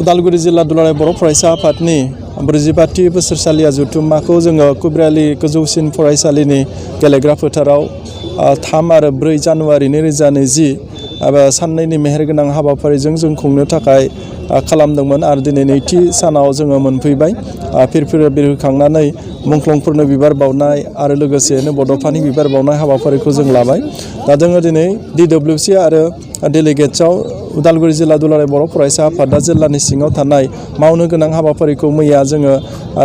उदालगुरि जिल्ला दुलाराय बर' फरायसा आफादनि 45थि बोसोरसालिया जथुम्माखौ जोङो कुब्रालि गोजौसिन फरायसालिनि गेलेग्रा फोथाराव 3 आरो 4 जानुवारि 2020 साननैनि मेहेरगोनां हाबाफारिजों जों खुंनो थाखाय खालामदोंमोन आरो दिनै नैथि सानाव जोङो मोनफैबाय। फिरफिरे बिरखांनानै मुंख्लंफोरनो बिबार बावनाय आरो लोगोसेनो बड'फानि बिबार बावनाय हाबाफारिखौ जों लाबाय। दा जोङो दिनै DWC आरो डेलिगेट्सआव उदालगुरि जिल्ला दुलाराय बर' फरायसा आफादा जिल्लानि सिङाव थानाय मावनो गोनां हाबाफारिखौ मैया जोङो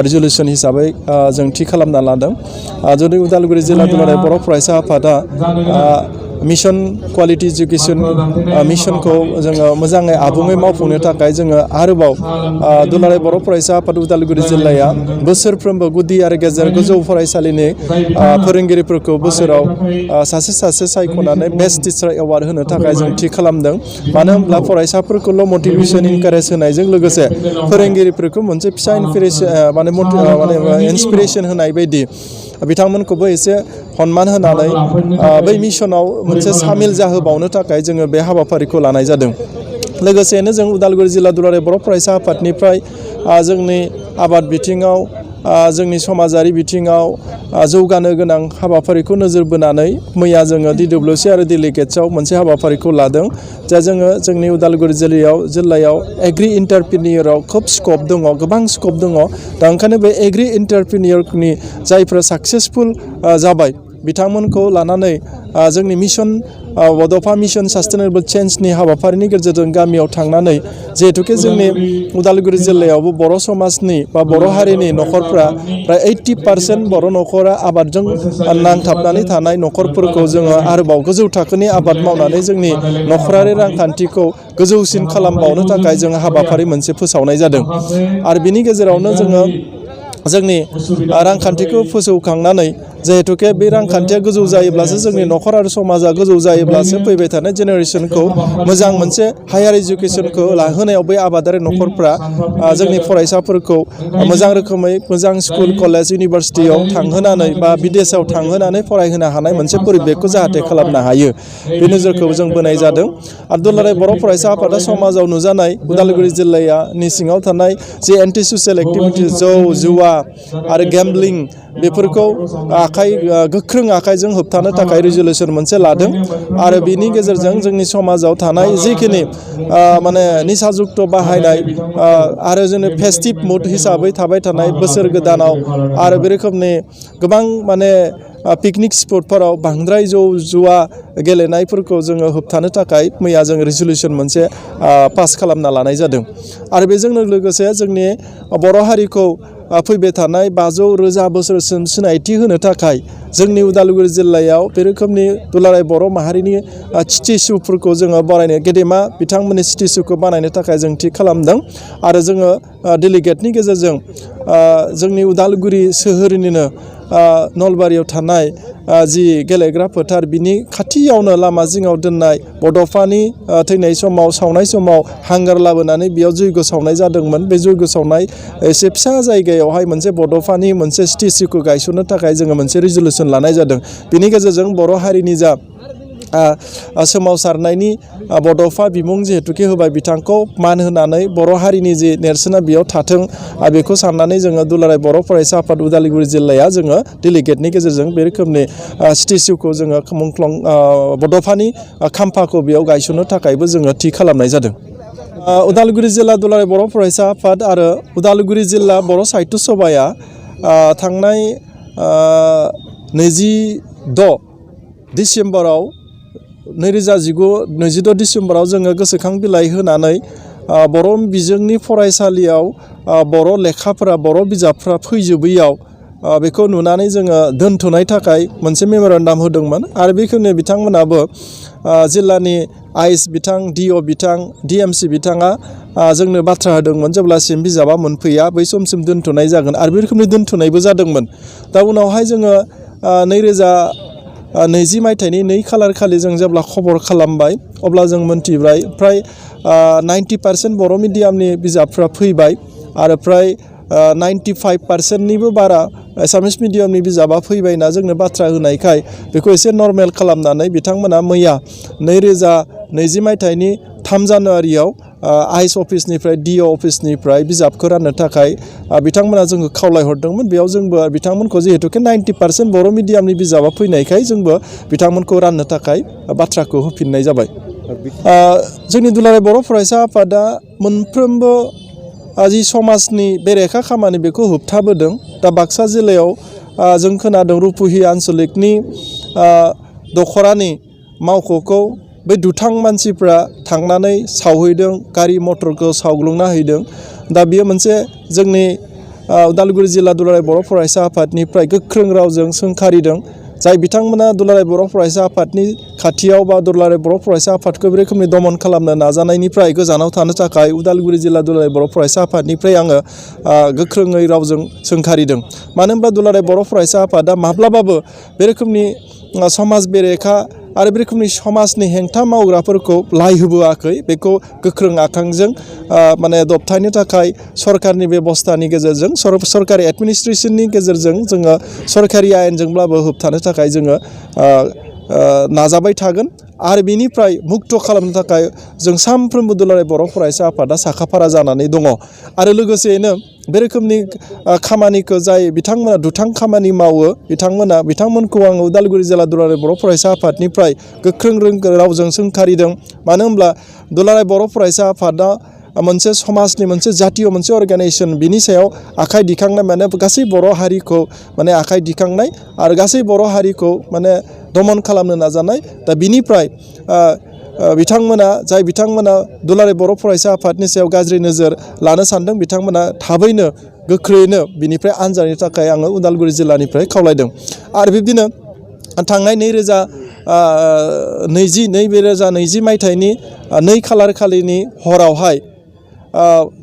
रिजलिउसन हिसाबै जों थि खालामना लादों। जुदि उदालगुरि जिल्ला दुलाराय बर' फरायसा आफादा मिशन क्वालिटी एजुकेशन मिशनखौ जोङो मोजाङै आबुङै मावफुंनो थाखाय जोङो आरोबाव दुलाराय बर' फरायसा आफाद उदालगुरि जिल्लाया बोसोरफ्रोमबो गुदि आरो गेजेर गोजौ फरायसालिनि फोरोंगिरिफोरखौ बोसोराव सासे सायख'नानै बेस्ट टिचार एवार्ड होनो थाखाय जों थि खालामदों। मानो होनब्ला फरायसाफोरखौल' मटिभेसन इनकारेज होनायजों लोगोसे फोरोंगिरिफोरखौ मोनसे फिसा इन्सपिरेसन होनाय बायदि बिथांमोनखौबो एसे सन्मान होनानै बै मिशनाव मोनसे सामिल जाहोबावनो थाखाय जोङो बे हाबाफारिखौ लानाय जादों। लोगोसेनो जों उदालगुरि जिल्ला दुलाराय बर' फरायसा आफादनिफ्राय जोंनि आबाद बिथिङाव जोंनि समाजारि बिथिङाव जौगानो गोनां हाबाफारिखौ नोजोर बोनानै मैया जोङो DWC आरो डेलिगेट्सआव मोनसे हाबाफारिखौ लादों। जा जोङो जोंनि उदालगुरि जिल्लायाव एग्रि एन्टारप्रिनियराव खोब स्कप दङ, गोबां स्कप दङ। दा ओंखायनो बे एग्रि एन्टारप्रिनियरनि जायफ्रा साक्सेसफुल जाबाय बिथांमोनखौ लानानै जोंनि मिशन बड'फा मिशन सास्टेनेबल चेन्जनि हाबाफारिनि गेजेरजों गामियाव थांनानै जिहेतुके जोंनि उदालगुरि जिल्लायावबो बर' समाजनि बा बर' हारिनि न'खरफ्रा प्राय 80% बर' न'खरा आबादजों नांथाबनानै थानाय न'खरफोरखौ जोङो आरोबाव गोजौ थाखोनि आबाद मावनानै जोंनि न'खरारि रांखान्थिखौ गोजौसिन खालामबावनो थाखाय जोङो हाबाफारि मोनसे फोसावनाय जादों। आरो बिनि गेजेरावनो जोङो जोंनि रांखान्थिखौ फोजौखांनानै जिहेतुके बे रांखान्थिया गोजौ जायोब्लासो जोंनि न'खर आरो समाजा गोजौ जायोब्लासो फैबाय थानाय जेनेरेसनखौ मोजां मोनसे हायार एजुकेसनखौ लाहोनायाव बै आबादारि न'खरफ्रा जोंनि फरायसाफोरखौ मोजां रोखोमै मोजां स्कुल कलेज इउनिभारसिटियाव थांहोनानै बा बिदेशाव थांहोनानै फरायहोनो हानाय मोनसे परिबेखखौ जाहाथे खालामनो हायो बे नोजोरखौ जों बोनाय जादों। आरो दुलाराय बर' फरायसा आफादा समाजाव नुजानाय उदालगुरि जिल्लानि सिङाव थानाय जे एन्टि ससियेल एक्टिभिटि जौ जुवा आरो गेम्बलिं बेफोरखौ गोख्रों आखाइजों होबथानो थाखाय रिजलिउसन मोनसे लादों। आरो बिनि गेजेरजों जोंनि समाजाव थानाय जिखिनि निसा जुक्त बाहायनाय आरो जोंनि फेस्टिभ मुड हिसाबै थाबाय थानाय बोसोर गोदानाव आरो बे रोखोमनि गोबां पिकनिक स्पटफोराव बांद्राय जौ जुवा गेलेनायफोरखौ जोङो होबथानो थाखाय मैया जों रिजलिउसन मोनसे पास खालामना लानाय जादों। आरो बेजोंनो लोगोसे जोंनि बर' हारिखौ फैबाय थानाय 500,000 बोसोरसिम सिनायथि होनो थाखाय जोंनि उदालगुरि जिल्लायाव बे रोखोमनि दुलाराय बर' माहारिनि स्टेचुफोरखौ जोङो बानायनो गेदेमा बिथांमोननि स्टेचुखौ बानायनो थाखाय जों थि खालामदों। आरो जोङो डेलिगेटनि गेजेरजों जोंनि उदालगुरि सोहोरनिनो नलबारियाव थानाय जि गेलेग्रा फोथार बिनि खाथियावनो लामा जिङाव दोननाय बड'फानि थैनाय समाव सावनाय समाव हांगार लाबोनानै बेयाव जयग' सावनाय जादोंमोन। बे जयग' सावनाय एसे फिसा जायगायावहाय मोनसे बड'फानि मोनसे स्टेचुखौ गायसननो थाखाय जोङो मोनसे रिजलिउसन लानाय जादों। बिनि गेजेरजों बर' हारिनि जा सोमावसारनायनि बड'फा बिमुं जिहेतुके होबाय बिथांखौ मान होनानै बर' हारिनि जि नेरसोना बेयाव थाथों बेखौ साननानै जोङो दुलाराय बर' फरायसा आफाद उदालगुरि जिल्लाया जोङो डेलिगेटनि गेजेरजों बे रोखोमनि स्टेचुखौ जोङो मुंख्लं बड'फानि खाम्फाखौ बेयाव गायसननो थाखायबो जोङो थि खालामनाय जादों। उदालगुरि जिल्ला दुलाराय बर' फरायसा आफाद आरो उदालगुरि जिल्ला बर' साहित्य सभाया थांनाय 26 डिसेम्बराव 22 डिसेम्बराव जोङो गोसोखां बिलाइ होनानै बर' बिजोंनि फरायसालियाव बर' लेखाफोरा बर' बिजाबफ्रा फैजोबैयाव बेखौ नुनानै जोङो दोनथ'नाय थाखाय मोनसे मेम'रेन्डाम होदोंमोन। आरो बेखौनो बिथांमोनाबो जिल्लानि आइस बिथां DO बिथां DMC बिथाङा जोंनो बाथ्रा होदोंमोन जेब्लासिम बिजाबा मोनफैया बै समसिम दोनथ'नाय जागोन आरो बे रोखोमनि दोनथ'नायबो जादोंमोन। दा उनावहाय जोङो 2020 मायथाइनि 2 खालार खालि जों जेब्ला खबर खालामबाय अब्ला जों मोनथिबाय फ्राय 90% बर' मिडियामनि बिजाबफ्रा फैबाय आरो फ्राय 95%निबो बारा एसामिस मिडियामनि बिजाबा फैबायना जोंनो बाथ्रा होनायखाय बेखौ एसे नर्मेल खालामनानै बिथांमोना मैया 2020 मायथाइनि 3 जानुवारियाव आइस अफिसनिफ्राय DO अफिसनिफ्राय बिजाबखौ राननो थाखाय बिथांमोना जोंखौ खावलायहरदोंमोन। बेयाव जोंबो बिथांमोनखौ जिहेतुके 90% बर' मिडियामनि बिजाबा फैनायखाय जोंबो बिथांमोनखौ राननो थाखाय बाथ्राखौ होफिननाय जाबाय। जोंनि दुलाराय बर' फरायसा आफादा मोनफ्रोमबो जि समाजनि बेरेखा खामानि बेखौ होबथाबोदों। दा बाक्सा जिल्लायाव जों खोनादों रुपुहि आन्सलिकनि दख'रानि मावख'खौ बै दुथां मानसिफ्रा थांनानै सावहैदों, गारि मटरखौ सावग्लुंना हैदों। दा बियो मोनसे जोंनि उदालगुरि जिल्ला दुलाराय बर' फरायसा आफादनिफ्राय गोख्रों रावजों सोंखारिदों। जाय बिथांमोना दुलाराय बर' फरायसा आफादनि खाथियाव बा दुलाराय बर' फरायसा आफादखौ बे रोखोमनि दमन खालामनो नाजानायनिफ्राय गोजानाव थानो थाखाय उदालगुरि जिल्ला दुलाराय बर' फरायसा आफादनिफ्राय आङो गोख्रोङै रावजों सोंखारिदों। मानो होनब्ला दुलाराय बर' फरायसा आफादा माब्लाबाबो बे रोखोमनि समाज बेरेखा आरो बे रोखोमनि समाजनि हेंथा मावग्राफोरखौ लाय होबोआखै। बेखौ गोख्रों आखांजों माने दबथायनो थाखाय सरकारनि बेबस्थानि गेजेरजों सरकारि एडमिनिस्ट्रेसननि गेजेरजों जोङो सरकारि आयेनजोंब्लाबो होबथानो थाखाय जोङो नाजाबाय थागोन। आरो बिनिफ्राय मुक्त खालामनो थाखाय जों साफ्रोमबो दुलाराय बर' फरायसा आफादा साखाफारा जानानै दङ। आरो लोगोसेयैनो बे रोखोमनि खामानिखौ जाय बिथांमोना दुथां खामानि मावो बिथांमोनखौ आङो उदालगुरि जिल्ला दुलाराय बर' फरायसा आफादनिफ्राय गोख्रों रावजों सोंखारिदों। मानो होनब्ला दुलाराय बर' फरायसा आफादा मोनसे समाजनि मोनसे जातीय मोनसे अर्गानाइजेसन, बिनि सायाव आखाइ दिखांनाय माने गासै बर' हारिखौ माने आखाइ दिखांनाय आरो गासै बर' हारिखौ माने दमन खालामनो नाजानाय। दा बिनिफ्राय बिथांमोना दुलाराय बर' फरायसा आफादनि सायाव गाज्रि नोजोर लानो सानदों, बिथांमोना थाबैनो गोख्रैयैनो बिनिफ्राय आनजादनि थाखाय आङो उदालगुरि जिल्लानिफ्राय खावलायदों। आरो बिब्दिनो थांनाय 2020 मायथाइनि 2 खालार खालिनि हरावहाय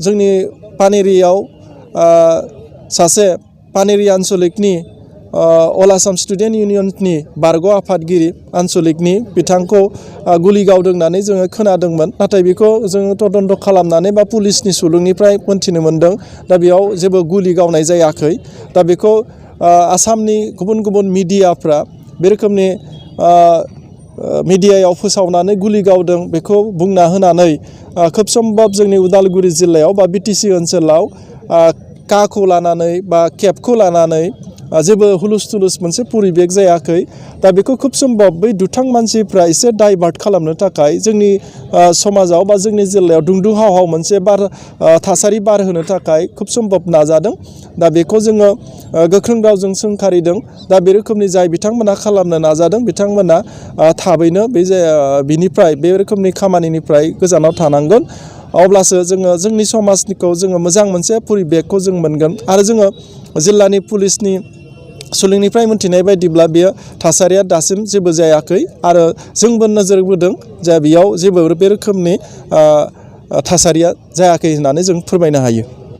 जोंनि पानेरियाव सासे पानेरि आन्सलिकनि अल आसाम स्टुडेन्ट इउनियननि बारग' आफादगिरि आन्सलिकनि बिथांखौ गुलि गावदों होननानै जोङो खोनादोंमोन। नाथाय बेखौ जोङो तदन्त खालामनानै बा पुलिसनि सुलुंनिफ्राय मोनथिनो मोन्दों। दा बेयाव जेबो गुलि गावनाय जायाखै। दा बेखौ आसामनि गुबुन गुबुन मिडियाफ्रा बे रोखोमनि मिडियायाव फोसावनानै गुलि गावदों बेखौ बुंना होनानै खोब सम्भब जोंनि उदालगुरि जिल्लायाव बा BTC ओनसोलाव काखौ लानानै बा केबखौ लानानै जेबो हुलुस थुलुस मोनसे परिबेक जायाखै। दा बेखौ खोब सम्भब बै दुथां मानसिफ्रा एसे डाइभार्ट खालामनो थाखाय जोंनि समाजाव बा जोंनि जिल्लायाव दुंदुहाव मोनसे थासारि बार होनो थाखाय खोब सम्भब नाजादों। दा बेखौ जोङो गोख्रों रावजों सोंखारिदों। दा बे रोखोमनि जाय बिथांमोना खालामनो नाजादों बिथांमोना थाबैनो बिनिफ्राय बे रोखोमनि खामानिनिफ्राय गोजानाव थानांगोन। अब्लासो जोङो जोंनि समाजनिखौ जोङो मोजां मोनसे परिबेकखौ जों मोनगोन। आरो जोङो जिल्लानि पुलिसनि सुलुंनिफ्राय मोनथिनाय बायदिब्ला बेयो थासारिया दासिम जेबो जायाखै आरो जोंबो नोजोर बोदों जे बेयाव जेबो बे रोखोमनि थासारिया जायाखै होननानै जों फोरमायनो हायो।